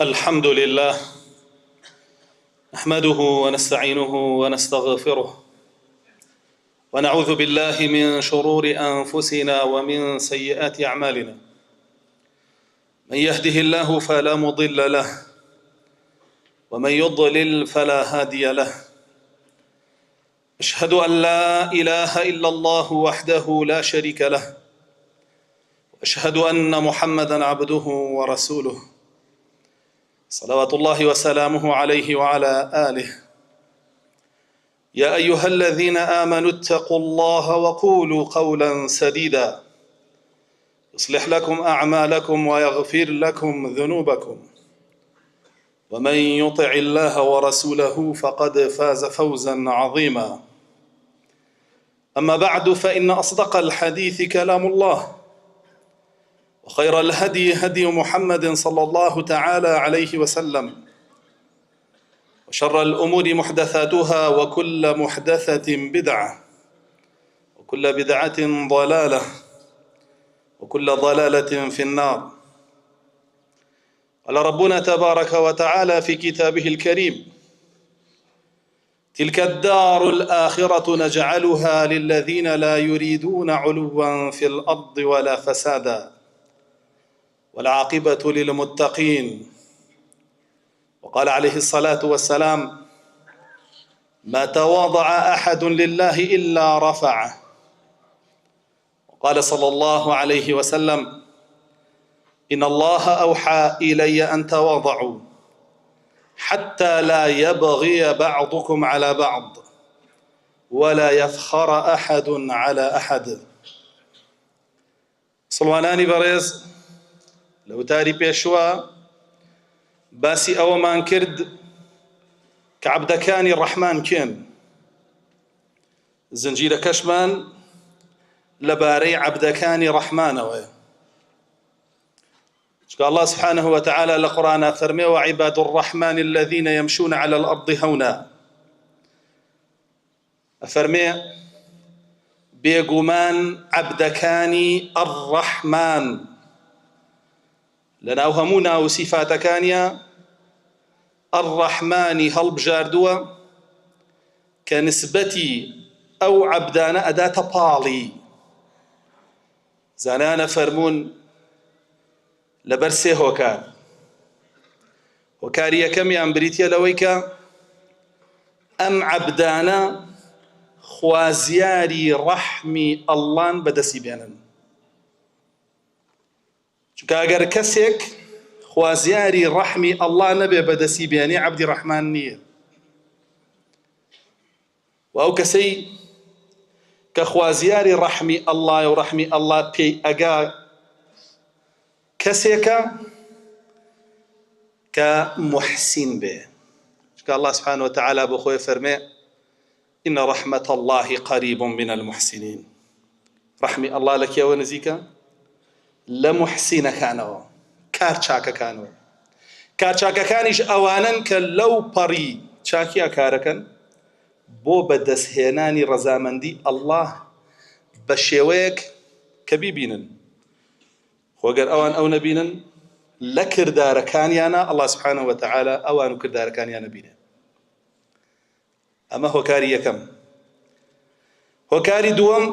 الحمد لله نحمده ونستعينه ونستغفره ونعوذ بالله من شرور أنفسنا ومن سيئات أعمالنا. من يهده الله فلا مضل له ومن يضلل فلا هادي له. أشهد أن لا إله إلا الله وحده لا شريك له، وأشهد أن محمدًا عبده ورسوله صلوات الله وسلامه عليه وعلى آله. يا أيها الذين آمنوا اتقوا الله وقولوا قولا سديدا يصلح لكم أعمالكم ويغفر لكم ذنوبكم، ومن يطع الله ورسوله فقد فاز فوزا عظيما. أما بعد، فإن أصدق الحديث كلام الله، وخير الهدي هدي محمد صلى الله تعالى عليه وسلم، وشر الأمور محدثاتها، وكل محدثة بدعة، وكل بدعة ضلالة، وكل ضلالة في النار. قال ربنا تبارك وتعالى في كتابه الكريم: تلك الدار الآخرة نجعلها للذين لا يريدون علوا في الأرض ولا فسادا والعاقبة للمتقين. وقال عليه الصلاة والسلام: ما تواضع أحد لله إلا رفعه. وقال صلى الله عليه وسلم: إن الله أوحى إلي أن تواضعوا حتى لا يبغي بعضكم على بعض ولا يفخر أحد على أحد. سڵوانانی بەڕێز، لە وتاری پێشوە باسی ئەوەمان کرد کە عەبدەکانی ڕەحمان کێن. زنجیرەکەشمان لەبارەی عەبدەکانی ڕەحمانەوەیە. چونکە الله سبحانه وتعالى لە قورئانە فەرمێ: وعباد الرحمن الذين يمشون على الأرض هونا. ئەفەرمێ بێگومان عەبدەکانی ئەڕەحمان لەناو هەموو ناو سیفاتەکانیە ئەڕەحمانی هەڵبژاردووە کە نسبەتی ئەو عەبدانە ئەداتە پاڵی. زانانە فەرموون لەبەر سێ هۆکار. هۆکاری یەکەمیان بریتیە لەوەی کە ئەم عەبدانە خوازیاری ڕەحمی ئەڵڵان بەدەستی بێنن. چونکە ئەگەر کەسێک خوازیاری ڕەحمی ئەڵڵا نەبێ بەدەستی بێنێ، عەبدی ڕەحمان نییە. و ئەو کەسەی کە خوازیاری ڕەحمی ئەڵڵایە و ڕەحمی ئەڵڵا پێی ئەگا کەسێکە کە موحسین بێ. چونکە الله سبحانه وتعالى بۆ خۆی فەرمێ: إن رحمة الله قريب من المحسنين. رحمي الله لك يا ونزيكا لمحسين كانوا كارشاكا كانوا كارشاكا كانش أوانا كلو بري شاكيا كاركن بو بدس هيناني رزامندي الله بشيويك كبيبينن وقال أوان أو نبينن لكر دار كانيانا الله سبحانه وتعالى أوان كردار كانيانا بينا. أما هۆکاری یەکەم. هۆکاری دووەم: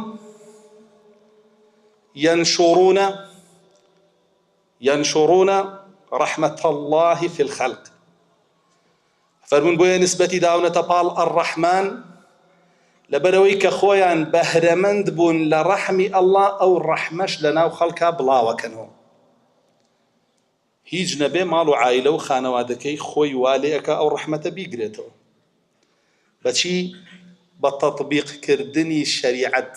ينشرون رحمة الله في الخلق. فەرموون بۆیە نسبەتی داونەتە پاڵ ئەڕەحمان لەبەرەوەی کە خۆیان بەهرەمەند بوون لە ڕەحمی ئەڵڵا، ئەو ڕەحمەش لەناو خەڵکا بڵاوەکەنەوە. هیچ نەبێ ماڵ و عایلە و خانەوادەکەی خۆی وا لێ ئەکا ئەو ڕەحمەتە بیگرێتەوە. بچی بتطبيق كردني شريعة.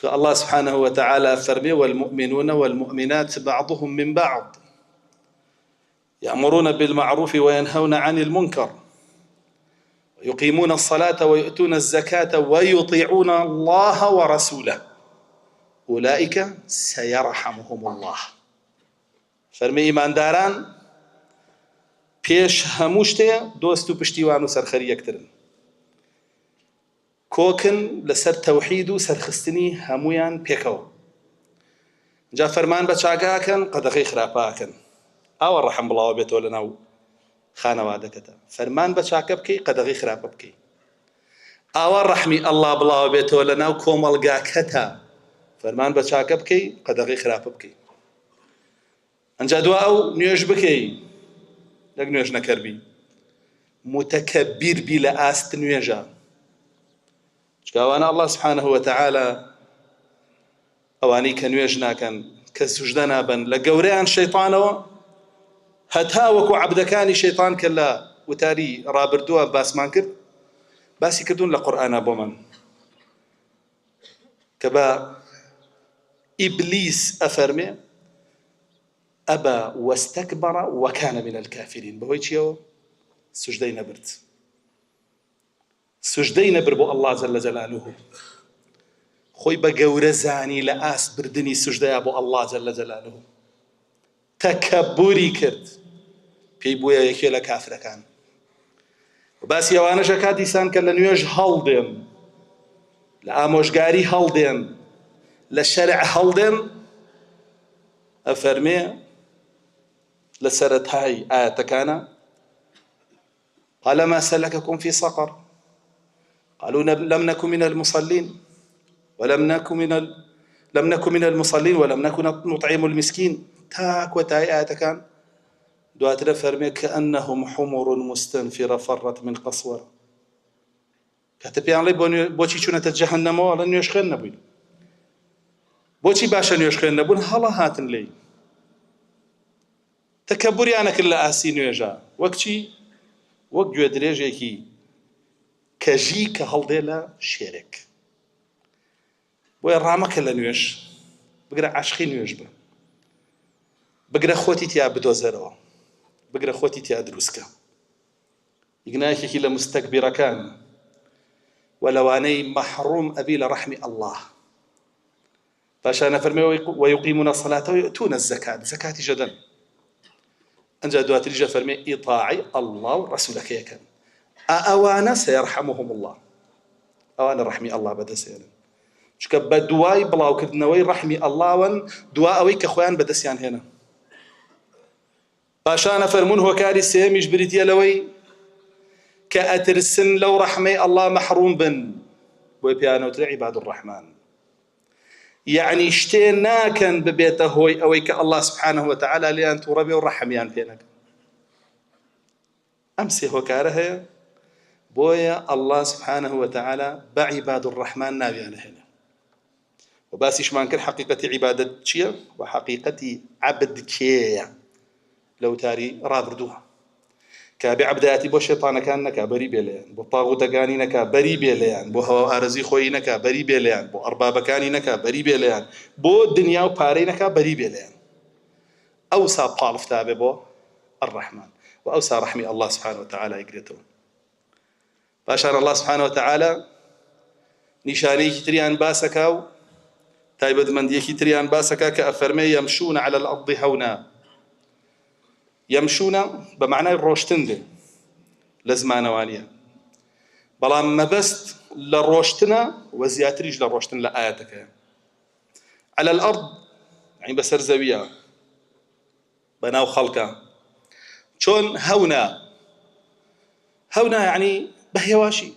الله سبحانه وتعالى فرمي: والمؤمنون والمؤمنات بعضهم من بعض يأمرون بالمعروف وينهون عن المنكر ويقيمون الصلاة ويؤتون الزكاة ويطيعون الله ورسوله أولئك سيرحمهم الله. فرمي إيمان داران پێش هەموو شتێ دۆست و پشتیوان و سەرخەری یەکترن. کۆکن لەسەر تەوحید و سەرخستنی هەمویان پێکەوە. جا فەرمان بە چاکاکەن، قەدەغەی خراپاکەن. ئاوا ڕەحم بڵاوە بێتەوە لەناو خانەوادەکەتە. فەرمان بە چاکە بکەی قەدەغی خراپە بکەی. ئاوا ڕەحمی ئەڵڵا بڵاوە بێتەوە لەناو کۆمەڵگاکەتە، فەرمان بە چاکە بکەی قەدەغی خراپە بکەی. ئەنجا دوا ئەو نوێژ بکەی لەک نوێژ نەکەربی، متەکەبیر بی لە ئاست نوێژە. چکە ئەوانە ئەڵڵا سوبحانەهو وەتەعالا ئەوانەی کە نوێژ ناکەن کە سوژدە نابن لە گەورەیان شەیطانەوە، هەتا وەکو عەبدەکانی شەیطان کە لە وتاری ڕابردووە باسمان کرد، باسی کردوون لە قورئانە بۆ من کە بە ئیبلیس ئەفەرمێ ئەبا وەستەکبەڕە وەکانە من الکافرین. بەهۆی چیەوە؟ سوژدەی نەبرد، سوژدەی نەبرد بۆ ئەڵڵا جەلە جەلالوهو. خۆی بە گەورە زانی لە ئاست بردنی سوژدەیە بۆ ئەڵڵا جەلە جەلالوهو، تەکەببوری کرد، پێی بوویە یەکێ لە کافرەکان. باسی ئەوانەشە کات دیسان کە لە نوێژ هەڵدێن، لە ئامۆژگاری هەڵدێن، لە شەرع هەڵدێن، ئەفەرمێ لە سەرەتای ئاەتەکانە قال ما سلككم في سقر قالوا لم نكن من المصلين ولم نكن من المصلين ولم نكن نطعم المسكين. تاک وتای ئاەتەکان دواترە فەرمێ كأنهم حمر مستنفرة فرت من قسورة. کاتە پێیان لێ بۆچی چوونەتە جەهەنەمەوە لە نوێژ خوێن نەبووین، بۆچی باشە نوێژ خوێن نەبوون؟ هەڵە هاتن لێی، تەکەببوریانە کرد لە ئاسی نوێژە، وەک چی؟ وەک گوێ درێژێکی کەژی کە هەڵدێ لە شێرێک. بۆیە ڕامەکە لە نوێژ، بگرە عاشقی نوێژ بە، بگرە خۆتی تیا بدۆزەرەوە، بگرە خۆتی تیا دروستکە. یەکنایەکێکی لە مستەکبیرەکان و لەوانەی مەحڕوم ئەبی لە ڕەحمی ئەڵڵا، پاشانە فەرمێ وەیوقیمونە الصەلاة وەیؤتونە الزەکاة، زەکاتی ژەدەن. ئەنجا دواتریژە فەرمێ ئیطاعی ئەڵڵا و ڕەسوولەکەیەکەن. ئەوانە سەیەرحەموهم الله، ئەوانە ڕەحمی ئەڵڵا بەدەستێنن. چکە بە دوای بڵاوکردنەوەی ڕەحمی ئەڵڵاون دوا ئەوەی کە خۆیان بەدەستیان هێنا. پاشانە فەرموون هۆکاری سێمیش بریتیە لەوەی کە ئەترسن لەو ڕەحمەی ئەڵڵا مەحڕوم بن، بۆی پێیانەوترێ عیباد الرەحمان. یعنی شتێ ناکەن ببێتە هۆی ئەوەی کە ئەڵڵا سوبحانەهو وەتەعالا لێیان تووڕە بێ و ڕەحمیان پێ نەکە. ئەم سێ هۆکارە هەیە، بۆیە ئەڵڵا سوبحانەهو وەتەعالا بە عیباد الرەحمان ناویانە هێنا. و باسیشمان کرد حەقیقەتی عیبادەت چییە و حەقیقەتی عەبد کێیە لەو تاری ڕابردووە. کە بێ عەبدایەتی بۆ شێطانەکان نەکا بەری بێ لێیان، بۆ تاغوتەکانی نەکا بەری بێ لێیان، بۆ هەوا ئارەزی خۆی نەکا بەری بێ لێیان، بۆ ئەربابەکانی نەکا بەری بێ لێیان، بۆ دنیا و پارەی نەکا بەری بێ لێیان. ئەوسا پاڵفتا بێ بۆ الرەحمان و ئەوسا ڕەحمی ئەڵڵا سوبحانەهو وەتەعالا ئەیگرێتەوە. پاشان ئەڵڵا سوبحانەهو وەتەعالا نیشانەیەکی تریان باسەکا و تایبەتمەندیەکی تریان باسەکا کە ئەفەرمێ یەمشوونە عەلە الأرض هەونا. یەمشوونە بە معنای ڕۆشتن دێ لە زمانەوانیە، بەڵام مەبەست لە ڕۆشتنە و زیاتریش لە ڕۆشتن لە ئاەتەکەیە. عەلە الأرض یعنی بەسەر زەویە، بەناو خەڵکە. چۆن هەونا؟ هەونا یعنی بە هێواشی،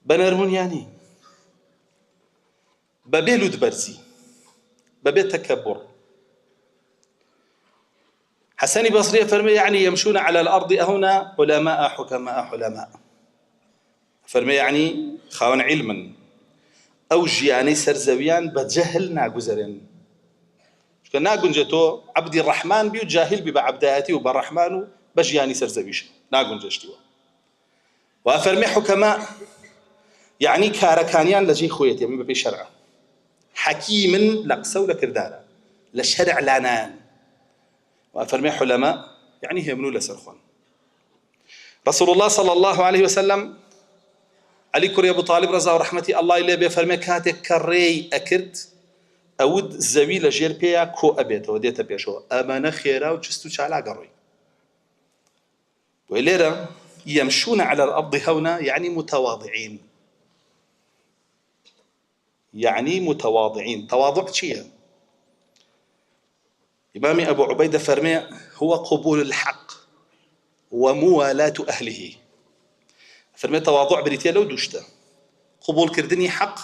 بە نەرمونیانی، بەبێ لووتبەرزی، بەبێ تەکەببوڕ. حسنی بەسری فەرمێ یعنی یەمشوونە عەلە الأرض هەونا علەماء حکەماء حولەماء. فەرمێ یعنی خاوەن عیلمن، ئەو ژیانەی سەرزەویان بە جەهل ناگوزەرێن. چکە ناگونجێت تۆ عەبدی ڕەحمان بی و جاهل بی بە عەبدایەتی و بە ڕەحمان و بە ژیانی سەرزەویش، ناگونجێشتیوە. و فەرمێ حکەماء یعنی کارەکانیان لە جێی خۆیەتی، ئەمە بەپێی شەرعە، حەکیمن لە قسە و لە کردارە، لە شەرع لانایان. وفرمي حلماء يعني هيمنوا لسرخون. رسول الله صلى الله عليه وسلم علي كوري أبو طالب رضا ورحمتي الله إليه بفرمي كاتك كري أكرد أود زويل جير بيا كو أبيت وديت بيشو أمانة خيرا وجستو شعلا قروي. وإليرا يمشون على الأرض هونا يعني متواضعين، يعني متواضعين. تواضع شيء إمام أبو عبيدة فرمي هو قبول الحق وموالاة أهله. فرمي تواضع بريتيا لو دوشته قبول كردني حق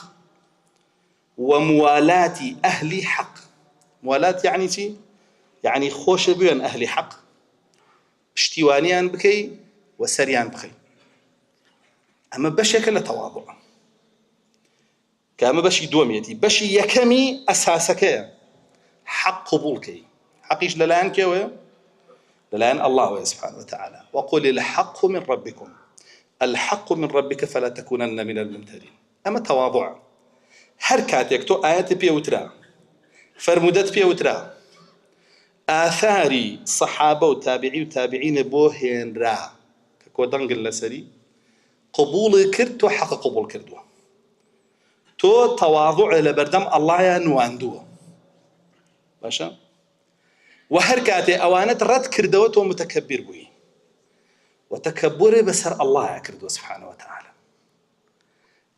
وموالاة أهلي حق. موالاة يعني شي؟ يعني خوش بيان أهلي حق اشتوانيان بكي وسريان بخي. أما بشكل التواضع كأما بشي دوميتي بشي يكمي أساسك حق قبولك حقيش للآن كيوه للآن الله سبحانه وتعالى وقل الحق من ربكم الحق من ربك فلا تكونن من الممترين. أما تواضع هركاتك تو آيات بيوترا فرمودت بيوترا آثاري صحابة وتابعي وتابعين بوهن را كودنقل لسري قبول كرد وحق قبول كردوه تو تواضع لبردم الله يا نواندوه باشا وهركاتي أوانت رد كردوت ومتكبر بوي وتكبري بسر الله كردو سبحانه وتعالى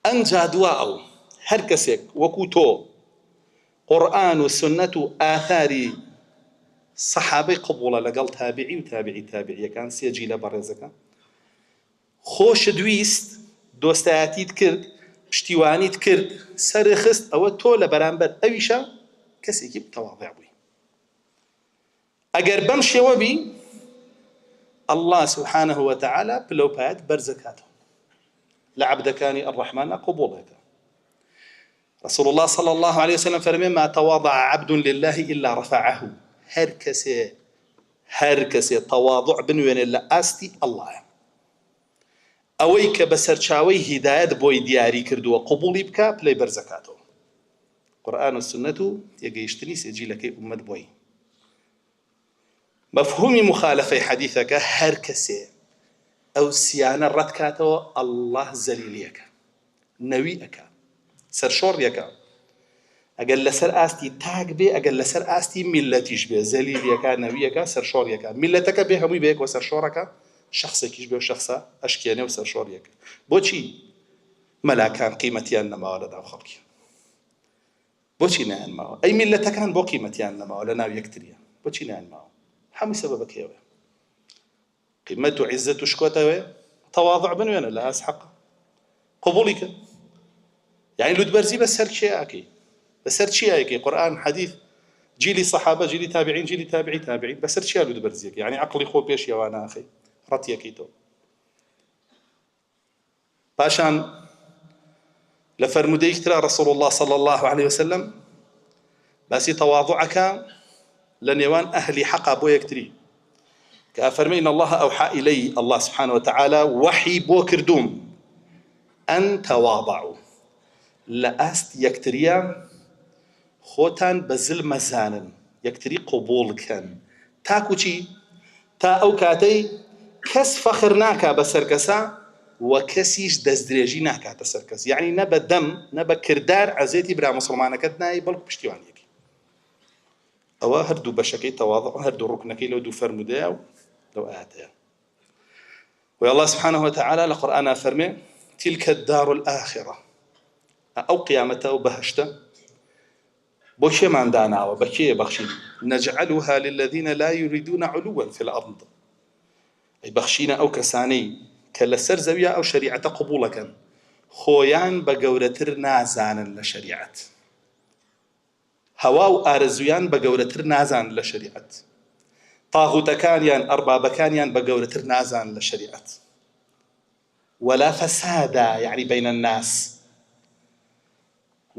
أنجا دواء هركسك وكوتو قرآن والسنة آثاري صحابي قبولة لقل تابعي وتابعي كان سيجي لبرزك خوش دويست دوستاتي تكرد پشتیوانی کرد سرخست ئەوە تۆ لە بەرامبەر ئەویشە کەسێکی تەواضع بووی. ئەگەر بەم شێوە بی الله سبحانه وتعالى پلەپایەت بەرزەکاتەوە لە عەبدەکانی الرحمن قبوڵێکە. رسول الله صلى الله عليه وسلم فرمي ما تواضع عبد لله إلا رفعه. هر کەسێ تواضع بنوێنێ لە ئاستی ئەڵڵایە ئەوەی کە بەسەرچاوەی هیدایەت بۆی دیاری کردووە قبوڵی بکە پلەی بەرزەکاتەوە. قورئان و سنەت و تێگەیشتنی سێجیلەکەی ئومەت بۆی. مەفهومی مخالفەی حەدیثەکە هەر کەسێ ئەو سیانە ڕەتکاتەوە ئەڵڵاه زەلیلیەکە نەوی ئەکا سەرشۆڕیەکە. ئەگەر لەسەر ئاستی تاک بێ ئەگەر لەسەر ئاستی میلەتیش بێ زەلیلیەکە نەویەکە سەرشۆڕیەکە. میلەتەکە بێ هەمووی بەیەکەوە سەرشۆڕەکە شخصێکیش بێ و شخصە ئەشکێنێ و سەرشۆڕیەکە. بۆچی مەلاکان قیمەتیان نەماوە لەناو خەڵکی؟ بۆچی نایانماوە؟ ئەی میلەتەکان بۆ قیمەتیان نەماوە لەناو یەکتریە؟ بۆچی نایانماوە؟ هەمووی سەبەبەکەیەوە. قیمەت و عیزەت و شکۆتەوێ تەواضع بنوێنە لە ئاس حەق قبوڵی کە. یعنی لوتبەرزی بەسەر چیاکەی؟ بەسەر چیاکەی؟ قورئان حەدیث جیلی سەحابە جیلی تابعین جیلی تابعی تابعین بەسەر چیا لوتبەرزیەکەی؟ یعنی عەقڵی خۆ پێش ئەوانە ئاخەی ڕەتیەکەی تۆ. پاشان لە فەرمودەیەکی ترا رسول الله صلى الله عليه وسلم باسی تەواضعەکە لە نێوان ئەهلی حەقا بۆ یەکتری کە فەرمێ إن الله أوحى إلي الله سبحانه وتعالى وحي بۆ کردووم أن تواضعوا لە ئاست یەکتریە خۆتان بەزل مەزانن یەکتری قبوڵ بکەن تاکو چی؟ تا ئەو کاتەی کەس فەخر ناکا بەسەر کەسە و کەسیش دەستدرێژی ناکاتە سەر کەس. یعنی نە بە دەم نە بە کردار عەزێتی برا مسلمانەکەت نایی بەڵکو پشتیوانیەکەی. ئەوە هەردوو بەشەکەی تەواضع هەردوو ڕوکنەکەی لەو دوو فەرمودەیە و لەو ئاەتەیە. و الله سبحانه وتعالى لە قورئانە فەرمێ تلك الدار الآخرة ئەو قیامەتە و بەهەشتە بۆ کێمان داناوە بە کێ بەخشین نەجعلها للذين لا يريدون علوا في الأرض. ئەی بەخشینە ئەو کەسانەی کە لەسەر زەویە ئەو شەریعەتە قبوڵەکەن خۆیان بە گەورەتر نازانن لە شەریعەت هەوا و ئارەزویان بە گەورەتر نازانن لە شەریعەت تاغوتەکانیان ئەربابەکانیان بە گەورەتر نازانن لە شەریعەت ولا فەسادا یعنی بەینە الناس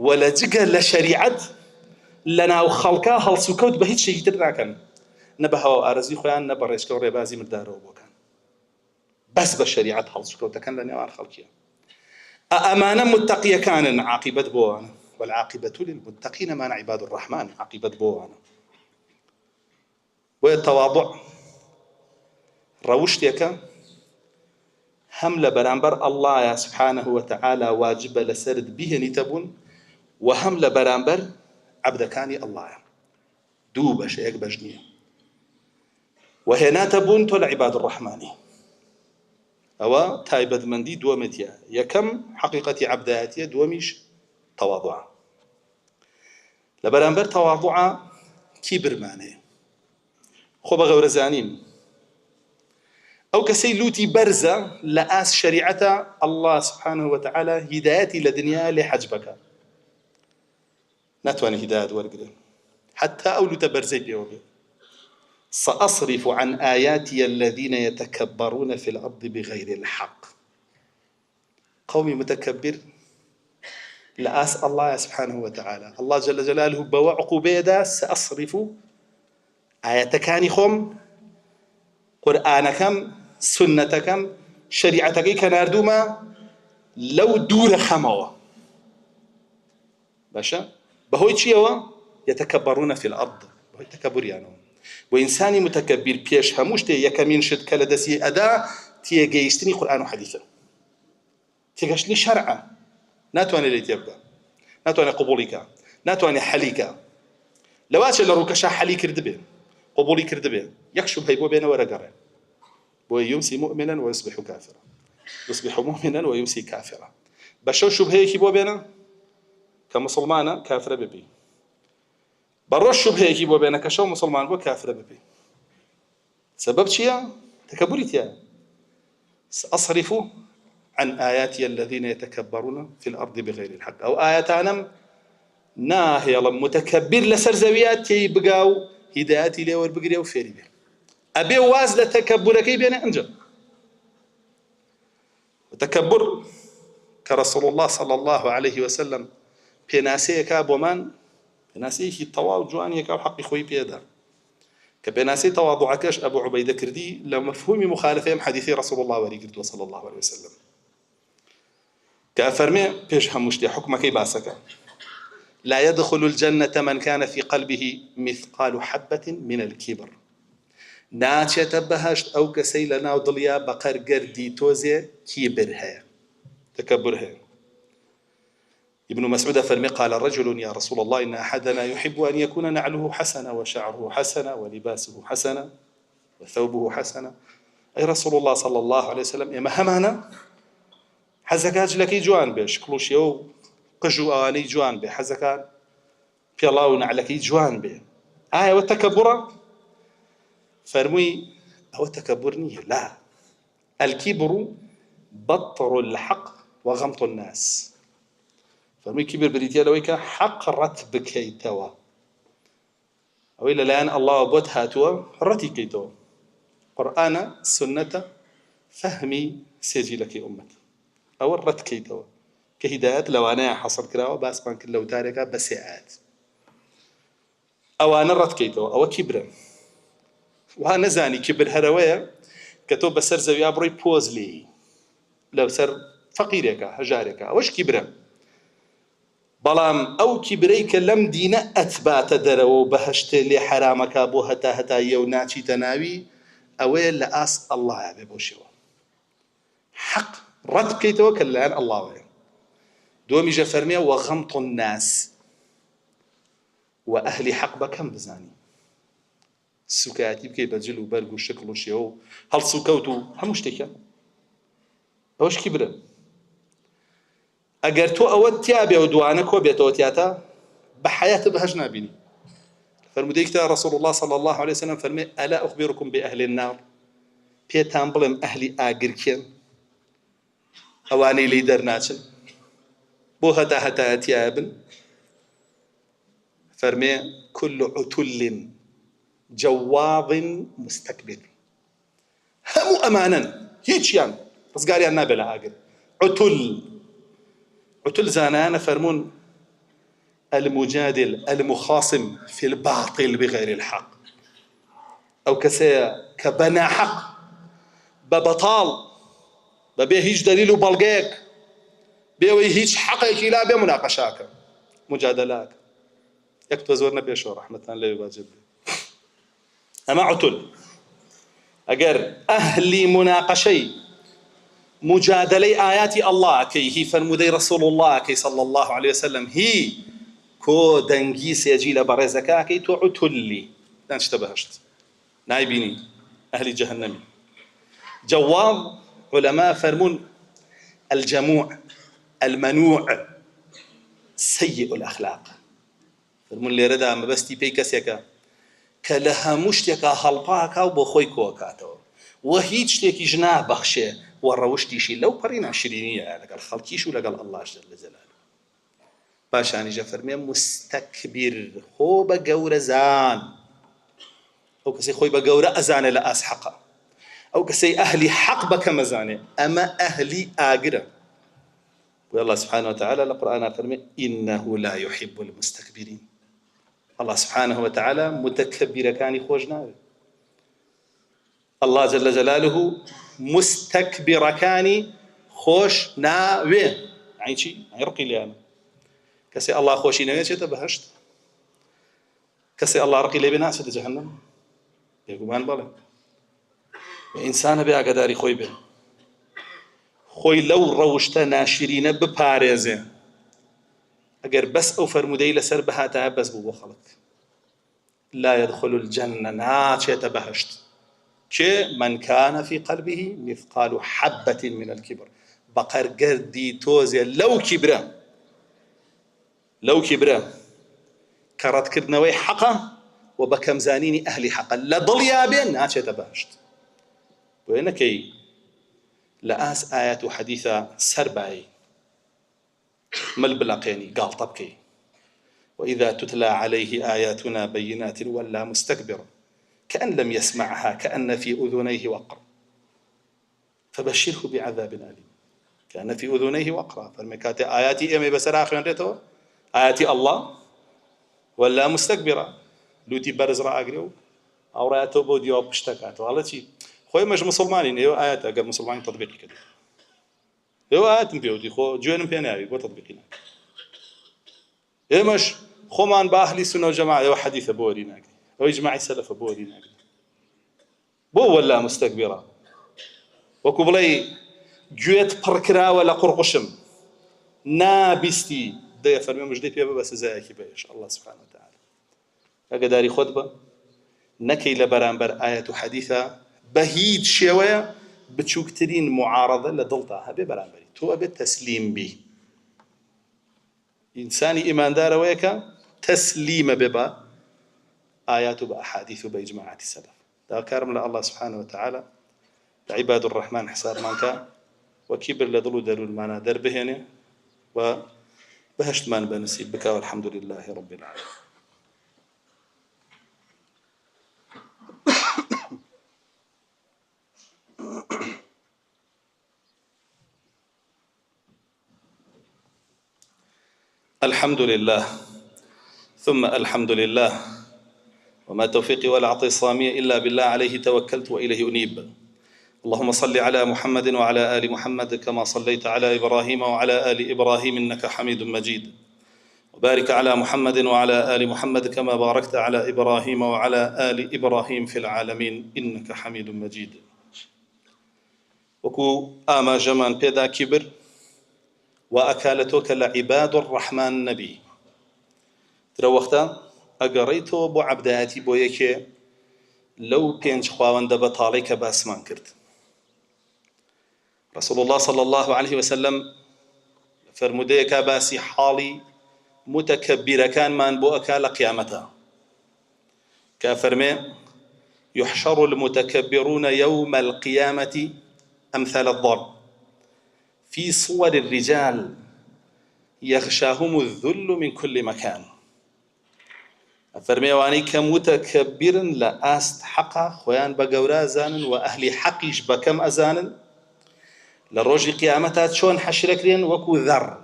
ولا جگە لە شەریعەت لەناو خەڵکا هەڵسوکەوت بە هیچ شتێکی تر ناکەن نە بە هەوا و ئارەزوی خۆیان نە بە ڕێچکە و ڕێبازی مردارەوە بۆکەن بەس بە شەریعەت هەڵسوکەوتەکەن لە نێوان خەڵکیە. ئەمانە متەقیەکانن عاقبەت بۆوانە والعاقبة للمتقين مان عباد الرحمن عاقبەت بۆوانە. بۆیە تەواضع ڕەوشتێکە هەم لە بەرامبەر ئەڵڵایە سبحانه وتعالى واجبە لەسەرت بیهێنیتە بوون و هەم لە بەرامبەر عەبدەکانی ئەڵڵایە. دوو بەشە یەک بەش نییە. وهێناتە بوون تۆ لە عیباد الرحمانی. ئەوە تایبەتمەندی دووەمەتیە. یەکەم حەقیقەتی عەبدایەتیە دووەمیش تەواضوعە. لە بەرامبەر تەواضوعە کیبرمانەیە خۆ بە غەورەزانین ئەو کەسەی لوتی بەرزە لە ئاس شەریعەتە الله سبحانه وتعالى هیدایەتی لە دنیا لێ حەج بکە ناتوانێت هیدایەت وەرگرێت حتى ئەو لوتە بەرزەی پێوە بێت سأصرف عن آياتي الذين يتكبرون في الأرض بغير الحق قومي متكبر لآس الله سبحانه وتعالى الله جل جلاله بوا عقوبة سأصرف آياتكاني خم قرآنكم سنتكم شريعتك كناردوما لو دور خموا باشا بهوي تشيوا يتكبرون في الأرض بهوي تكبر يعني وإنساني متكبر بيش هموش تي يكمين شد كلا دسي أداء تي جيشتني قرآن وحديثا تي جيشتني شرعا ناتواني اللي تبقى ناتواني قبولك ناتواني حليك لواتش اللي روكشا حلي كردبه قبولي كردبه يكشف هيبو بينه ورقره ويمسي مؤمنا ويصبح كافرا يصبح مؤمنا ويمسي كافرا بشو شبهه بو بينه كمسلمان كافر ببي بروش شبهه بو بينه كشو مسلمان بو كافر ببي سبب شيء تكبريتيا سأصرف عن آياتي الذين يتكبرون في الأرض بغير الحق أو آياتنا ناهي الله متكبر لسر زويات يبقاو هداياتي لي وربقري وفيري به أبي واز لتكبر كي بين أنجل وتكبر كرسول الله صلى الله عليه وسلم بيناسي كابومان بيناسي التواضع جواني كاب حق خوي بيدا كبيناسي تواضعكش أبو عبيدة كردي لمفهوم مخالفين حديثي رسول الله وريقرد صلى الله عليه وسلم كأفرمي بيش هموشتي حكمك باسك لا يدخل الجنة من كان في قلبه مثقال حبة من الكبر ناچێتە بەهەشت ئەو کەسەی لە ناو دڵیا بەقەر گەردی تۆزێ کیبر هەیە تەکەبر هەیە ابن مسعود فرمي قال رجل يا رسول الله إن أحدنا يحب أن يكون نعله حسنة وشعره حسنة ولباسه حسنة وثوبه حسنة أي رسول الله صلى الله عليه وسلم إما همانا حزكاج لكي جوان بيش كلوشيو قجو آني جوان بي حزكان بيلاو نعلكي جوان بي آية والتكبر فرمي أو تكبرني لا الكبر بطر الحق وغمط الناس فرمي كبر بريتيا لويك حق رتب كيتوا أو إلا الآن الله بوت هاتوا رتي كيتوا قرآن سنة فهمي سيجي لك أمة أو الرت كيتوا كهدايات لو أنا حصل كراوة بس بانك لو تاركها بسيئات أو أنا الرت كيتوا أو كبرا وها نزاني كبر هروية كتب بسر زويا بروي بوزلي لو سر فقيرك هجارك وش كبرا بلام أو كبريك لم دينا أثبات درو بهشت لي حرامك أبو هتا يوناتي تناوي أويل لأس الله يا بوشوا حق رد كيتو كلان الله وين دومي جفرمية وغمط الناس وأهل حق بكم بزاني سوكاتي بكي بجل وبرق وشكل وشيو هل سوكوتو هموش تيكا اوش كبرا اگر تو اود تيابي ودوانا كوبيتا وتياتا بحياة بهج نابيني فرموديك رسول الله صلى الله عليه وسلم فرمي ألا أخبركم بأهل النار بيتان بلم أهل آقركين أواني ليدر ناتشن بو هتا تيابن فرمي كل عتل جواظ مستكبر هم أمانا هيك يعني بس قال أنا بلا عاقل عتل زانانا فرمون المجادل المخاصم في الباطل بغير الحق أو كبنا حق ببطال ببيه هيج دليل بلقيك بيوي هيج حقك لا بمناقشاك مجادلات يكتب زورنا بيشو رحمة الله يباجب أما عتل أجر أهلي مناقشي مجادلي آيات الله كي هي فرمودي رسول الله كي صلى الله عليه وسلم هي كو دنجي سيجي لبرزكا كي تو عتلي لا اشتبهشت نايبيني أهل جهنمي جواب علماء فرمون الجموع المنوع سيء الأخلاق فرمون اللي ردا ما بستي بيكسيكا کە لە هەموو شتێکا هەڵپاکا و بۆ خۆی کۆکاتەوە و هیچ شتێکیش نابەخشێ و ڕەوشتیشی لەو پەڕی ناشرینیە لەگەڵ خەڵکیش و لەگەڵ ئەڵڵاش جەل جەلالوه. پاشانیشە فەرمێ مستەکبیر، خۆ بە گەورە زان، ئەو کەسەی خۆی بە گەورە ئەزانێ لە ئاس حەقە، ئەو کەسەی ئەهلی حەق بەکەم ئەزانێ، ئەمە ئەهلی ئاگرە. والله سبحانه وتعالى لقرآن فرمي إنه لا يحب المستكبرين. الله سبحانه وتعالى متكبر كان خوجنا، الله جل جلاله مستكبر كان خوش ناوي. يعني شي يرقي لي أنا كسي الله خوشي ناوي شيء تبهشت، كسي الله رقي لي بناس في جهنم يقومان بلا إنسان بيا قداري خوي به خۆی لەو ڕەوشتە ناشرینە بپارێزێ، ئەگەر بەس ئەو فەرمودەی لەسەر بەهاتە بەس بوو بۆ خەڵک. لا يدخل الجنة، ناچێتە بەهەشت کێ من كان في قلبه مثقال حبة من الكبر، بەقەرگەردی تۆزێ لەو کیبرە کە ڕەتکردنەوەی حەقە و بە کەمزانینی ئەهلی حەقە لە دڵیا بێ ناچێتە بەهەشت. بۆیە نەکەی لآس آيات حديثة سرباي مل بلقيني قال طبكي وإذا تتلى عليه آياتنا بينات ولا مستكبرا كأن لم يسمعها كأن في أذنيه وقر فبشره بعذاب أليم. كأن في أذنيه وقرا فالمكات آياتي إمي بسر آخر ريتو آياتي الله ولا مستكبرا لوتي برز را أقريو أو رأيته بوديو بشتكاته والله شي خوي مش مسلمانين ايوه آيات اگر مسلمانين تطبيقي كده ايوه آيات بيودي خو جوينم بيناوي بو تطبيقينا ايه مش خو مان باهلي سنه وجماعه ايوه حديث بورينا او اجماع السلف بورينا بو ولا مستكبرا وكبلي جويت بركرا ولا قرقشم نابستي ده فرمي مش دي بس زاكي بايش الله سبحانه وتعالى اقداري خطبه نكي لبرانبر آيات حديثه بهيج شوية بتشوكترين معارضة لدلتها هبي برانبري تو أبي تسليم بي إنساني إيمان دار ويكا تسليم ببا آيات بأحاديث بإجماعات السلف. دا كارم الله سبحانه وتعالى عباد الرحمن حساب مانكا وكبر لدلو دلو المانا در بهنه وبهشت مان بنسيب بك والحمد لله رب العالمين. الحمد لله ثم الحمد لله وما توفيقي ولا اعتصامي إلا بالله عليه توكلت وإليه أنيب. اللهم صل على محمد وعلى آل محمد كما صليت على إبراهيم وعلى آل إبراهيم إنك حميد مجيد، وبارك على محمد وعلى آل محمد كما باركت على إبراهيم وعلى آل إبراهيم في العالمين إنك حميد مجيد. وكو آما جمان بيدا كبر وأكالتوك لعباد الرحمن نبي ترى وقتا أقريتو بو عبداتي بو يكي لو بينج خواوان دبطاليك باسمان كرت. رسول الله صلى الله عليه وسلم فرموديك باسي حالي متكبر كان من بو أكال قيامته كافرمي يحشر المتكبرون يوم القيامة أمثال الضرب في صور الرجال يغشاهم الذل من كل مكان. فرميواني كمتكبر لا أستحق خوان بقورا زانن وأهل حقيش بكم أزانن للرجل قيامتات شون حشركرين وكو ذر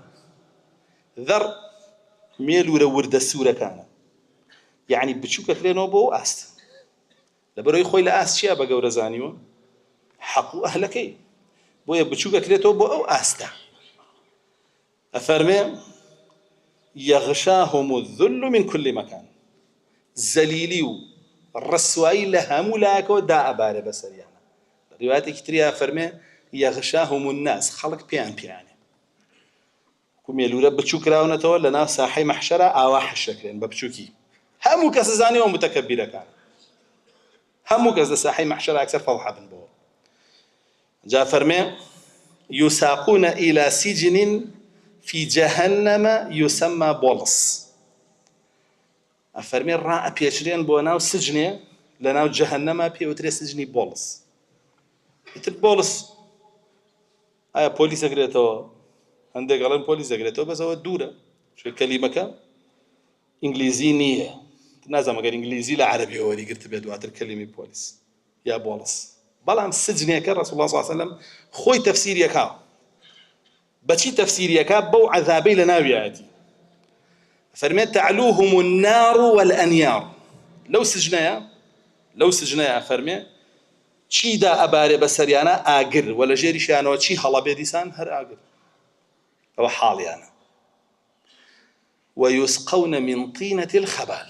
ميلو رورد السورة كان يعني بتشوك كرينو بو أست لبروي خوي لأست شيا بقورا زانيو حقو أهلكي بويا بتشوك كريتو بو أو أستا أفرمي يغشاهم الذل من كل مكان زليليو الرسوائي لها ملاكو دا أباري بسريانا رواياتي كتريها فرمي يغشاهم الناس خلق بيان كم يلورا بتشوك راونتو لنا ساحي محشرة أواح الشكرين ببتشوكي همو كاس زاني ومتكبرة كان همو كاس ساحي محشرة أكثر فضحة بن بو جاء فرمي يساقون إلى سجن في جهنم يسمى بولس ئەفەرمێ ڕائەپێچرێن بۆ ناو سجنێ لە ناو جەهەنەما پێوترێ سجنی بۆڵس. ئیتر بۆڵس ئایا پۆلیس ئەگرێتەوە؟ هەندێک ئەڵێن پۆلیس ئەگرێتەوە، بەسەوە دوورە، چونکە کەلیمەکە ئینگلیزی نییە. نازانم ئەگەر ئینگلیزی لە عەرەبیەوە وەریگرت بێت دواتر کەلیمەی پۆلیس یا بۆڵس. بەڵام سجنێکە ڕەسوڵ الله صلی الله علیه وسلم خۆی تەفسیریەکە بەچی تەفسیریەکە بەو عەذابەی لە ناویایەتی. فەرمێ تەعلوهم النار والأنيار. لەو سجنەیە فەرمێ چیدا ئەبارێ بەسەریانە؟ ئاگر، وە لە ژێریشیانەوە چی هەڵەبێ دیسان؟ هەر ئاگر. ئەوە حاڵیانە. ويسقون من طينة الخبال.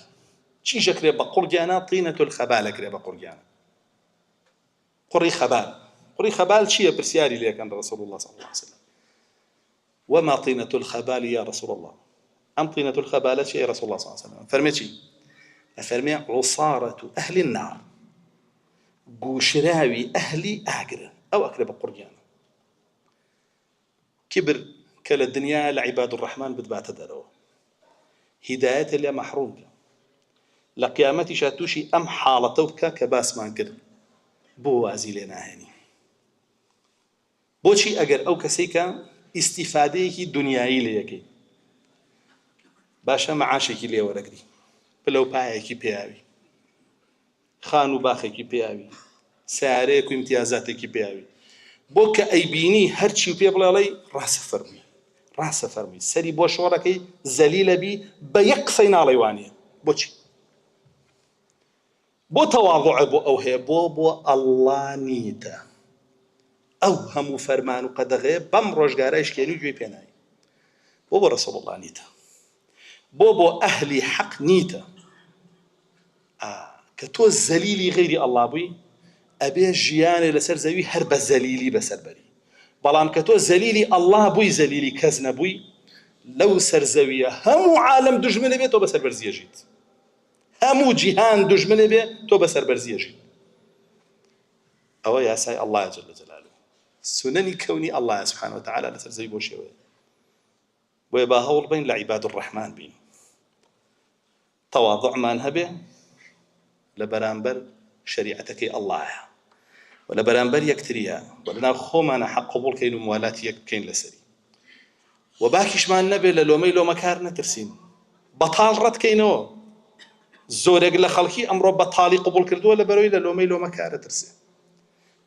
چیشە کرێ بە قوڕگیانە؟ طينة الخبال کرێ بە قوڕگیانە. قوڕی خەبال. قوڕی خەبال چییە؟ پرسیاری لێکەن رسول الله صلى الله عليه وسلم. وما طينة الخبال يا رسول الله؟ أم طينة الخبال شيء رسول الله صلى الله عليه وسلم؟ فرمي شيء، فرمي عصارة أهل النار، قوشراوي أهل آقر أو أقرب قريان. كبر كلا الدنيا لعباد الرحمن بدبات دروا هداية اللي محروم لقيامتي شاتوشي أم حالتوك كباس ما نكر بوازي لنا هني بوشي أجر أو كسيكا استفادة دنياي ليكي باشا معاشێکی لێ وەرەگری، پلە و پایەکی پێیاوی، خان و باخێکی پێیاوی، سیارەیەک و امتیازاتێکی پێیاوی، بۆ کە ئەیبینی هەرچی و پێ بڵێڵەی ڕاستە فەرمی سەری بۆ شۆڕەکەی زەلیلە بی بە یەک قسەی ناڵێی وانە. بۆچی؟ بۆ تەواضوعە بۆ ئەو هەیە، بۆ ئەڵڵا نیتە. ئەو هەموو فەرمان و قەدەغەیە بەم ڕۆژگارە شکێنی و گوێی پێناوی. بۆ ڕەسوڵ الله نیتە. بۆ ئەهلی حەق نیتە. کە تۆ زەلیلی غەیری ئەڵڵا بووی ئەبێ ژیانێ لەسەر زەوی هەر بە زەلیلی بەسەربەری. بەڵام کە تۆ زەلیلی ئەڵڵا بووی، زەلیلی کەس نەبووی، لەو سەرزەویە هەموو عالەم دوژمنە بێت تۆ بەسەر بەرزیەژیت، هەموو جیهان دوژمنە بێ تۆ بەسەر بەرزیەژیت. ئەوە یاسای ئەڵڵایە جەل جەلالوه، سونەنی کەونی ئەڵڵایە سوبحانه وتەعالا لەسەر زەوی بۆ شێوەیە. بۆیە با هەوڵ بین لە عیباد الرحمن بین، تەواضوعمان هەبێ لە بەرامبەر شەریعەتەکەی ئەڵڵایە و لە بەرامبەر یەکتریە و لەناو خۆمانە حەق قبوڵ کەین و موالاتی یەک بکەین لەسەری. و باکیشمان نەبێ لە لۆمەی لۆمەکار نەترسین، بەتاڵ ڕەتکەینەوە. زۆرێک لە خەڵکی ئەمڕۆ بەتاڵی قبوڵ کردووە لەبەرەوەی لە لۆمەی لۆمەکارە ترسێ،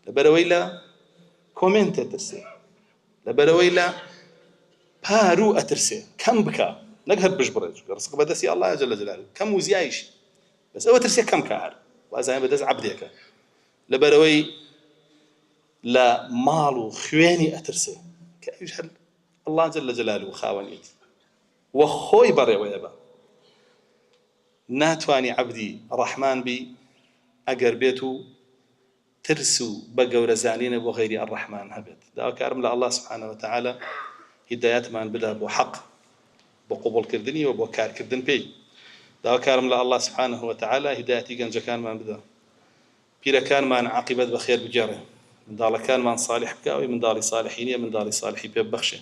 لەبەرەوەی لە کۆمێنتێ ترسێ، لەبەرەوەی لە پارو ئەترسێ. کەم بکە، نەک هەر بش بڕێ، ڕزق بەدەستی ئەڵڵایە جەل جەلالوه، کەم و زیایشی، بەس ئەوە ترسێ کەم کە هەر وازانە بەدەست عەبدێکە، لەبەرەوەی لە ماڵ و خوێنی ئەترسێ کە ئەویش هەر ئەڵڵا جەل جەلالوه خاوەنیت وە خۆی بەڕێوەیە بە. ناتوانی عەبدی ڕەحمان بی ئەگەر بێت و ترس و بە گەورەزانینە بۆ غەیری ئەڕەحمان هەبێت. داواکارم لە ئەڵڵا سوبحانه وتەعالا هیدایەتمان بدا بۆ حەق، بۆ قبوڵکردنی و بۆ کارکردن پێی. داواکارم لە ئەڵڵا سوبحانه وتەعالا هیدایەتی گەنجەکانمان بدا، پیرەکانمان عاقبەت بەخێر بگێڕێ، منداڵەکانمان صالح بکە، ئەوەی منداڵی صالحینیە منداڵی صالحی پێ ببەخشێ.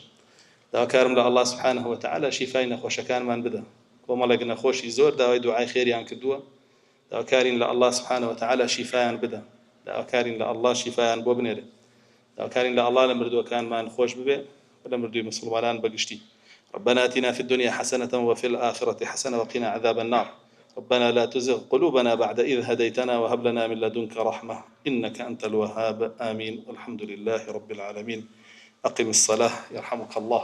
داواکارم لە ئەڵڵا سوبحانه وتەعالا شیفای نەخۆشەکانمان بدا، کۆمەڵێک نەخۆشی زۆر داوای دوعای خێریان کردووە، داواکارین لە ئەڵڵا سوبحانه وتەعالا شیفایان بدا، داواکارین لە ئەڵڵا شیفایان بۆ بنێرێ، داواکارین لە ئەڵڵا لە مردووەکانمان خۆش ببێ لە مردووی مسلمانان بەگشتی. ربنا آتنا في الدنيا حسنة وفي الآخرة حسنة وقنا عذاب النار. ربنا لا تزغ قلوبنا بعد إذ هديتنا وهب لنا من لدنك رحمة إنك أنت الوهاب. آمين. والحمد لله رب العالمين. أقم الصلاة يرحمك الله.